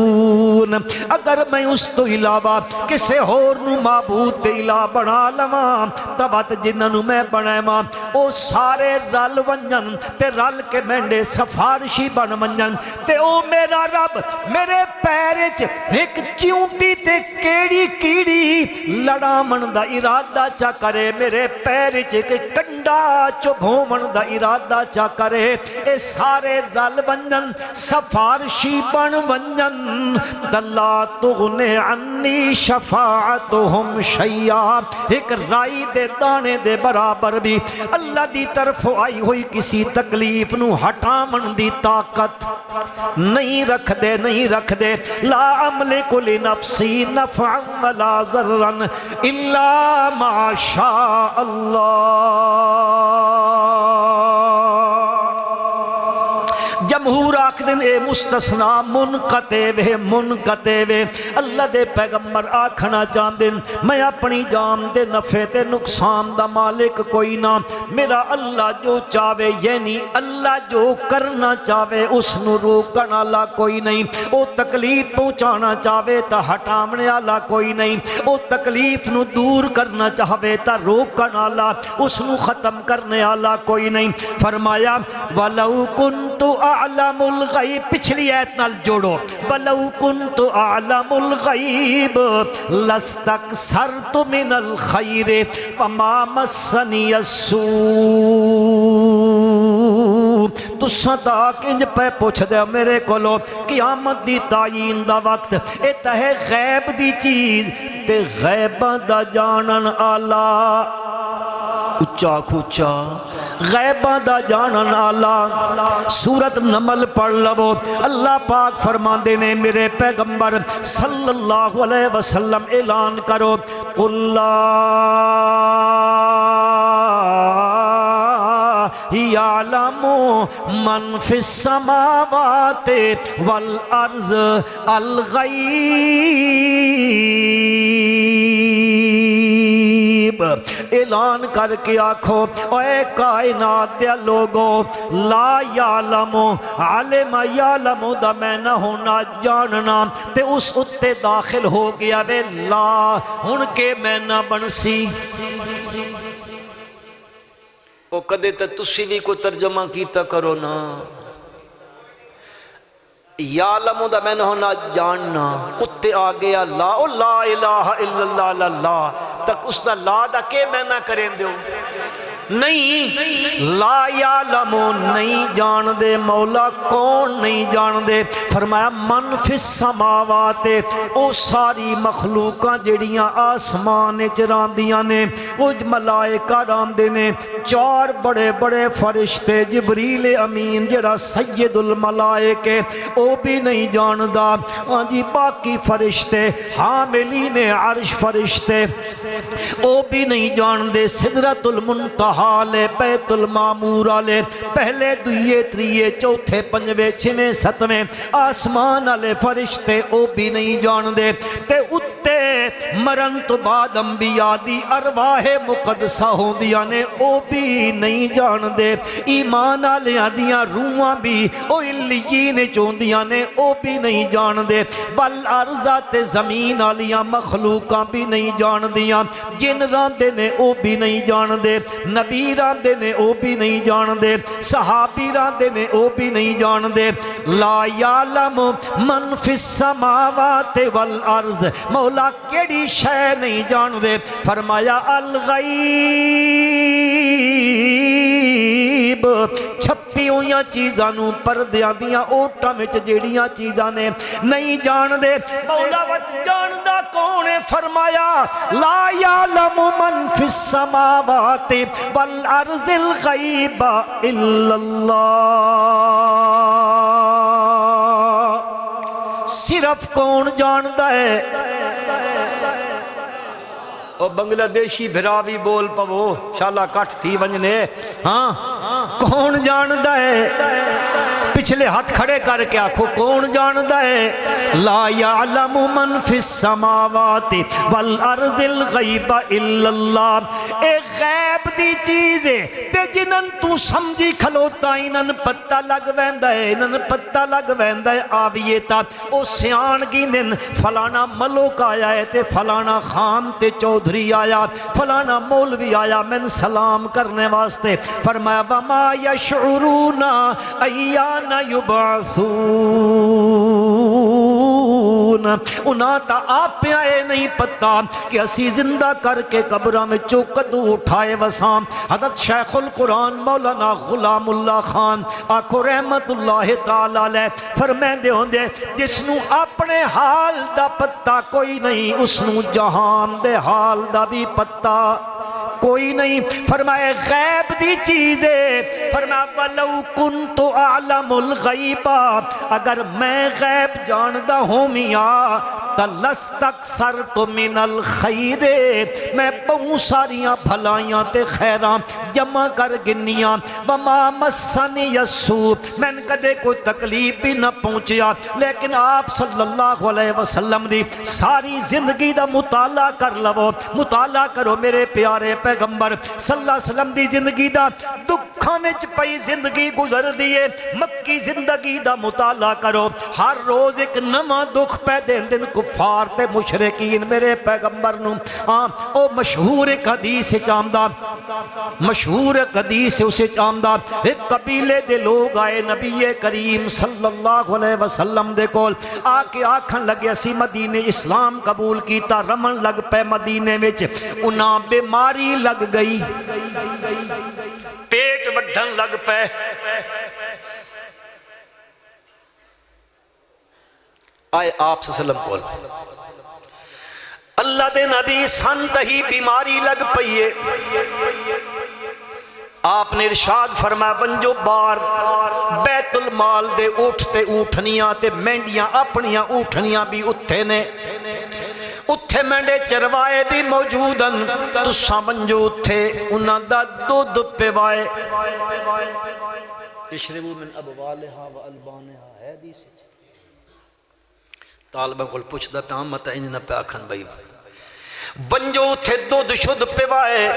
اگر میں اس تو علاوہ کسے اور نو معبود دے الہ بنا لواں تبت جنہوں میں بنائے ماں او سارے رل ونجن تے رل کے مینڈے سفارشی بن ونجن تے او میرا رب میرے پیرچ ایک چیونٹی تے کیڑی کیڑی لڑامن دا ارادہ چا کرے، میرے پیرچ ایک کنڈا چبھومن دا ارادہ چا کرے، اے سارے رل ونجن سفارشی بن ونجن دلا تغنی عنی شفاعتهم شیئا، ایک رائی دے دانے دے برابر بھی اللہ دی طرف آئی ہوئی کسی تکلیف نو ہٹامن دی طاقت نہیں رکھ دے نہیں رکھ دے۔ لا املک لنفسی نفعا ولا ضرا الا ما شاء اللہ۔ جمہور آکھدن اے مستثنا منقطع وے اللہ دے پیغمبر آکھنا چاندن میں اپنی جان دے نفع تے نقصان دا مالک کوئی نہ، میرا اللہ جو چاہے یعنی اللہ جو کرنا چاہے اس نو روکن والا کوئی نہیں، او تکلیف پہنچانا چاہے تا ہٹامنے والا کوئی نہیں، او تکلیف نو دور کرنا چاہے تا روکن والا اس نو ختم کرنے والا کوئی نہیں۔ فرمایا وَلَوْ كُنْتُ أَعْلَمُ الْغَيْبِ، پچھلی آیت نال جوڑو، وَلَوْ كُنْتُ أَعْلَمُ الْغَيْبِ لَاسْتَكْثَرْتُ مِنَ الْخَيْرِ وَمَا مَسَّنِيَ السُّوءُ۔ تو صدا کنج پہ پوچھ دے میرے کولو قیامت دی تعین دا وقت اے تہے غیب دی چیز تے غیبہ دا جانن آلہ اچھا کھوچا غیباں دا جانن والا۔ سورت نمل پڑھ لو، اللہ پاک فرماندے نے میرے پیغمبر صلی اللہ علیہ وسلم اعلان کرو، قل لا یعلم من فی السماوات والارض الغیب۔ اعلان کر کے آکھو اے کائنات دے لوگو، لا یعلم، علم یعلم دا میں نہ ہونا جاننا تے اس اتے داخل ہو گیا بے لا ہن کے میں نہ بنسی۔ وہ کدے تے تسی بھی کو ترجمہ کیتا کرو نا، یعلم دا میں نہ ہونا جاننا اتے آ گیا لا، او لا الہ الا اللہ لا تک اس دا لا دا کے میں نہ کریں دیو نہیں، لا یعلم نہیں جان دے مولا کون نہیں جان دے، فرمایا من فی السماوات او ساری مخلوقاں جڑیاں آسمان چراندیاں نے، او ملائکہ راندے نے، چار بڑے بڑے فرشتے، جبریل امین جڑا سید الملائکے او بھی نہیں جاندا، ہاں جی باقی فرشتے حاملین عرش فرشتے او بھی نہیں جان دے، سدرۃ المنتہا لے، بیت المعمور لے، پہلے دوئے تریے چوتھے پنجویں چھویں ستویں آسمان والے فرشتے او بھی نہیں جان دے، تے اتے مرن تو بعد انبیاء دی ارواح مقدسہ ہوندیاں نے او بھی نہیں جان دے، ایمان والیاں دیاں روحاں بھی او علیین چوندیاں نے او بھی نہیں جان دے، بل ارضات زمین والیاں مخلوقاں بھی نہیں جان دیاں، جن راندے نے او بھی نہیں جان دے، نبی راندے نے او بھی نہیں جان دے، صحابی راندے نے او بھی نہیں جان دے، لا یعلم من فی السماوات والارض، مولا کیڑی شے نہیں جان دے، فرمایا الغیب، چھپی ہویاں چیزاں نو پردیاں دیاں اوٹاں وچ جیڑیاں چیزاں نے نہیں جان دے، مولا وت جاندا کون ہے، فرمایا لا یعلم من فی السماوات والارض الغیب الا اللہ، صرف کون جاندا ہے، او بنگلہ دیشی بھرا بھی بول پو شالا کٹ تھی ونجنے، ہاں کون جاندا ہے، پچھلے ہاتھ کھڑے کر کے آکھو کون جاندا ہے، لا یعلم من فی السماوات والارض الغیب الا اللہ، اے غیب دی چیز ہے تے جنن تو سمجھی کھلوتا انن پتہ لگ ویندا ہے، انن پتہ لگ ویندا ہے آویے تا او سیان گیندن فلانا ملوک آیا ہے تے فلانا خان تے چودھری آیا، فلانا مولوی آیا من سلام کرنے واسطے، فرمایا وما یشعرون ایان یبعثون، انہاں تا آپ پہ آئے نہیں پتا کہ اسی زندہ کر کے قبرہ میں چوکدو اٹھائے وسام۔ حضرت شیخ القرآن مولانا غلام اللہ خان آکھو رحمت اللہ تعالی علیہ فرمیندے ہوندے، جس نو اپنے حال دا پتہ کوئی نہیں اس نو جہان دے حال دا بھی پتہ کوئی نہیں، فرمائے غیب دی چیزیں، فرمایا وَلَوْ كُنْتُ أَعْلَمُ الْغَيْبَ، اگر میں غیب جاندہ ہوں میاں تَلَسْتَكْثَرْتُ مِنَ الْخَيْرِ، میں بہت ساریاں بھلائیاں تے خیراں جمع کر گنیاں، وَمَا مَسَّنِيَ السُّوءُ، میں نے کدے کوئی تکلیف بھی نہ پہنچیا، لیکن آپ صلی اللہ علیہ وسلم دی ساری زندگی دا مطالعہ کر لو، مطالعہ کرو میرے پیارے پیغمبر صلی اللہ علیہ وسلم دی زندگی دا دکھاں وچ پئی زندگی گزر دیئے، مکی زندگی دا مطالعہ کرو، ہر روز ایک نواں دکھ پہ دین دن کفار تے مشرکین میرے پیغمبر نو او مشہور ایک حدیث چاندہ، مشہور ایک حدیث اسے چاندہ، ایک قبیلے دے لوگ آئے نبی کریم صلی اللہ علیہ وسلم دے کول آکے آکھن لگے اسی مدینے اسلام قبول کیتا، رمن لگ پہ مدینے وچ انہاں بیماری لگ گئی، پیٹ وڈھن لگ پہ، آئے آپ صلی اللہ علیہ وسلم کول اللہ دے نبی سن تہی بیماری لگ پئیے، آپ نے ارشاد فرمایا بنجو بار بیت المال دے اٹھتے اونٹنیاں تے مینڈیاں اپنیاں اونٹنیاں بھی اتھے نے، اتھے مینڈے چروائے بھی موجودن، تساں بنجو اتھے انہاں دا دودھ پیوائے۔ اشربوا من ابوالہا و البانہا ہے حدیث۔ طالبہ کول پوچھدا پیا مت انج نہ پیا آکھن بھائی بنجو اتھے دودھ شدھ پیوائے،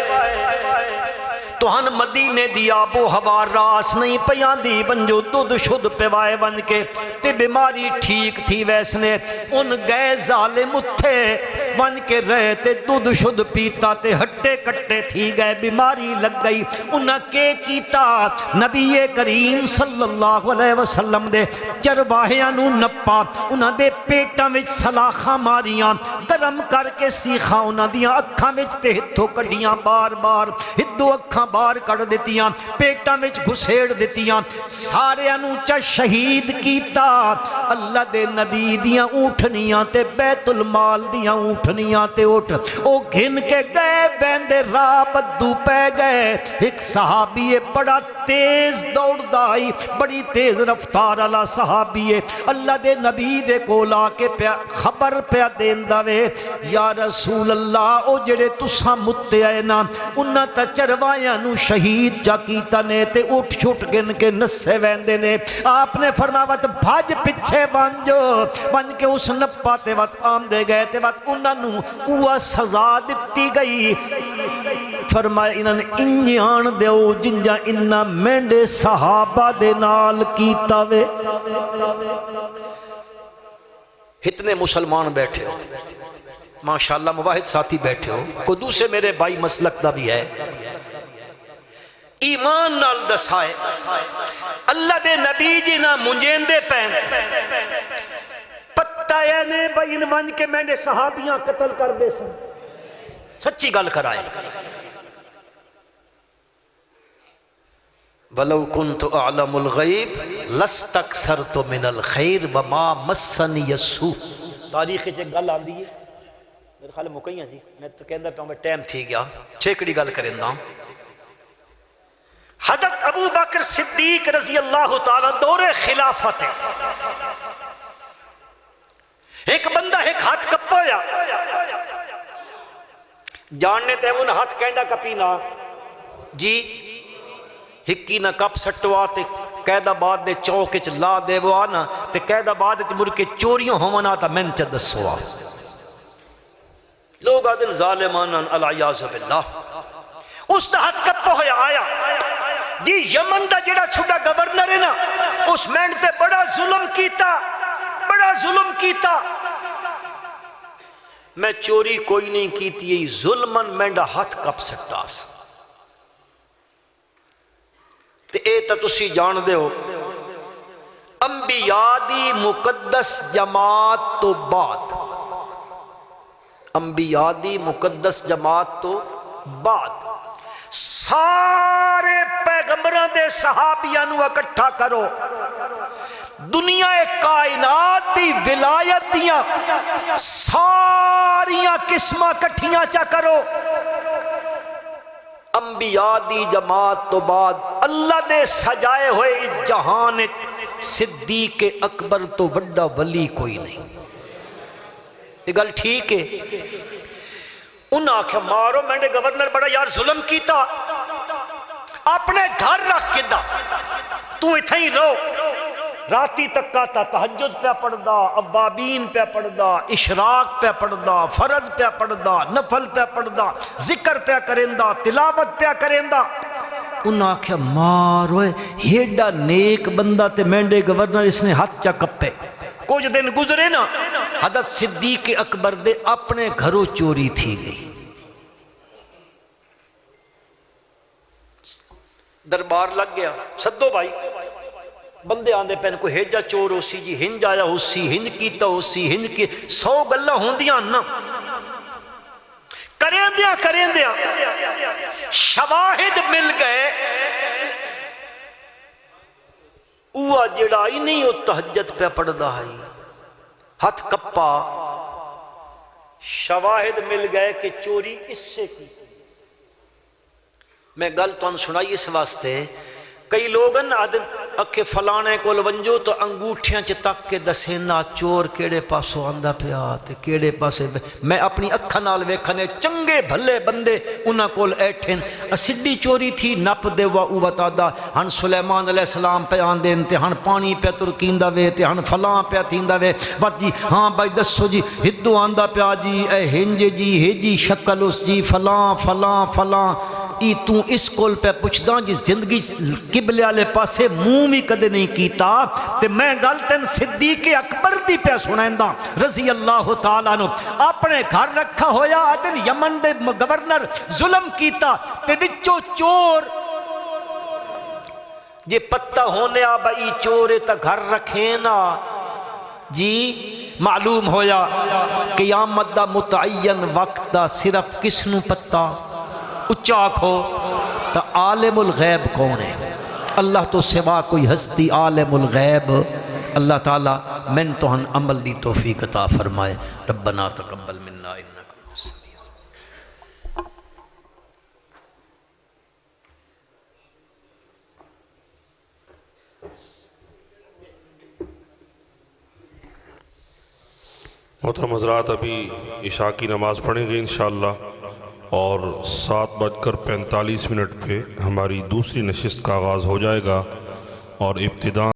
توہن مدینے دی آب و ہوا راس نہیں پیاندی، بنجو دودھ شدھ پیوائے بن کے تے بیماری ٹھیک تھی ویسنے ان گئے ظالم اتھے بن کے رہے تے دودھ شدھ پیتا تے ہٹے کٹے تھی گئے بیماری لگ گئی۔ انہاں کے کیتا نبی کریم صلی اللہ علیہ وسلم دے چرواہیاں نو نپا، انہاں دے پیٹاں وچ سلاخاں ماریاں، گرم کر کے سیخاں انہاں دیاں اکھاں وچ تے ہتھوں کڈیاں، بار بار ہدو اکھاں بار کڑ دیتیاں، پیٹاں وچ گھسیڑ دیتیاں، سارے انوچا شہید کیتا۔ اللہ دے نبی دیاں اونٹنیاں تے بیت المال دیاں اونٹنیاں تے اٹھ او گھن کے گئے بیندے راہ بدو پہ گئے۔ ایک صحابی بڑا تیز دوڑ دائی، بڑی تیز رفتار اللہ صحابی اللہ دے نبی دے کولا کے پیا خبر پیا دین داوے یا رسول اللہ او جڑے تساں متے آئے نا انہاں تا چروائیاں نو شہید جا کیتا نے تے اٹھ چھٹ گن کے نسے ویندے نے۔ آپ نے فرمایا تے بھاج پچھے بانجو بن کے اس نپا تے وقت آم دے گئے تے وقت انہاں نو اوہ سزا دتی گئی۔ فرمایا انہاں نے انجان دیو جنجا انہاں مینڈے صحابہ دے نال کیتا وے۔ اتنے مسلمان بیٹھے ہو ماشاءاللہ، مواحد ساتھی بیٹھے ہو، کوئی دوسرے میرے بھائی مسلک دا بھی ہے، ایمان نال دسائے اللہ دے نبی جی نہ منجین دے پین پتہ ہے نے بین ونج کے میں نے صحابیاں قتل کر دے سن، سچی گل کرائے۔ وَلَوْ كُنْتُ أَعْلَمُ الْغَيْبِ لَسْتَكْثَرْتُ مِنَ الْخَيْرِ وَمَا مَسَّنِيَ السُّوءُ۔ تاریخ چ گل آندی ہے میرے خیال مکئیاں جی، میں تو کہندا پیا میں ٹائم تھی گیا چھیکڑی گل کریندا۔ حضرت ابو بکر صدیق رضی اللہ تعالی دور خلافت ہے، ایک بندہ ایک ہاتھ کپایا جاننے تے ان ہاتھ کینڈا کپینا جی ہکی نہ کپ سٹوا تے قید آباد دے چوک چ لا دے وہ آنا تے قید آباد چ مر کے چوریوں ہونا تا میں چ دسو آ لوگ آدن ظالمان العیاذ باللہ۔ اس دا ہاتھ کپا ہویا آیا جی یمن دا جڑا چھوٹا گورنر ہے نا اس مینڈ تے بڑا ظلم کیتا، بڑا ظلم کیتا۔ میں چوری کوئی نہیں کیتی ہے ظلمن مینڈا ہاتھ کپ سٹاس تے اے تا تسی جان دے ہو انبیاء دی مقدس جماعت تو بعد، انبیاء دی مقدس جماعت تو بعد سارے پیغمبران دے صحابیاں نو اکٹھا کرو، دنیا کائنات دی ولایت دیاں ساریاں قسمہ کٹھیاں چا کرو، انبیاء دی جماعت تو بعد اللہ دے سجائے ہوئے اس جہان صدیق اکبر تو بڑا ولی کوئی نہیں۔ یہ گل ٹھیک ہے؟ انہاں آکھا مارو میں نے گورنر بڑا یار ظلم کیتا، اپنے گھر رکھ کے دا تو اتھا ہی رو، راتی تک آتا تہجد پہ پڑھدا، ابابین پہ پڑھدا، اشراق پہ پڑھدا، فرض پہ پڑھدا، نفل پہ پڑھدا، ذکر پہ کریندا، تلاوت پہ کریندا۔ انہاں آکھا ماروئے ہیڈا نیک بندہ تے مینڈے گورنر اس نے ہاتھ چا کپے۔ کچھ دن گزرے نا حضرت صدیق اکبر دے اپنے گھروں چوری تھی گئی، دربار لگ گیا، سدو بھائی بندے آندے پہن کو ہیجا چور ہو سی جی، ہنج آیا ہو سی، ہنج کیتا ہو سی، ہنج کی 100 گلہ ہوں دیاں نا کریں دیا شواہد مل گئے، اوہ جڑا ہی نہیں ہو تہجد پہ پڑھدا ہے ہاتھ کپا، شواہد مل گئے کہ چوری اس سے کی، میں گل تو سنائی اس واسطے کئی لوگ اکھے فلانے کول ونجو تو انگوٹھیاں چ تک کے دسے نا چور کیڑے پاسوں آندا پیا تے کیڑے پاسے میں اپنی اکھاں نال ویکھنے چنگے بھلے بندے انہاں کول ایٹھن اسڈی چوری تھی نپ دے وا او بتا دا ہن سلیمان علیہ السلام پہ آندے تے ہن پانی پہ ترکیندا وے تے ہن فلاں پہ تھیندا وے بس جی ہاں بھائی دسو جی ہدو آندا پیا جی اے ہنج جی ہے جی شکل اس جی فلاں فلاں فلاں ای تو اس کول پہ پوچھدا جی زندگی قبلے والے پاسے منہ بھی کدے نہیں کیتا تے میں گل تین صدیق اکبر دی پہ سنیندا رضی اللہ تعالیٰ عنہ اپنے گھر رکھا ہویا آدن یمن دے گورنر ظلم کیتا تے وچوں چور جے پتہ ہونے آ بئی چورے تا گھر رکھیں نا جی معلوم ہویا قیامت دا متعین وقت دا صرف کس نو پتہ اچا کھو تا عالم الغیب کون ہے اللہ تو سوا کوئی ہستی عالم الغیب اللہ تعالیٰ من تو ہن عمل دی توفیق عطا فرمائے ربنا تقبل منا انک انت السمیع محترم حضرات ابھی عشاء کی نماز پڑھیں گے انشاءاللہ اور 7:45 پہ ہماری دوسری نشست کا آغاز ہو جائے گا اور ابتداء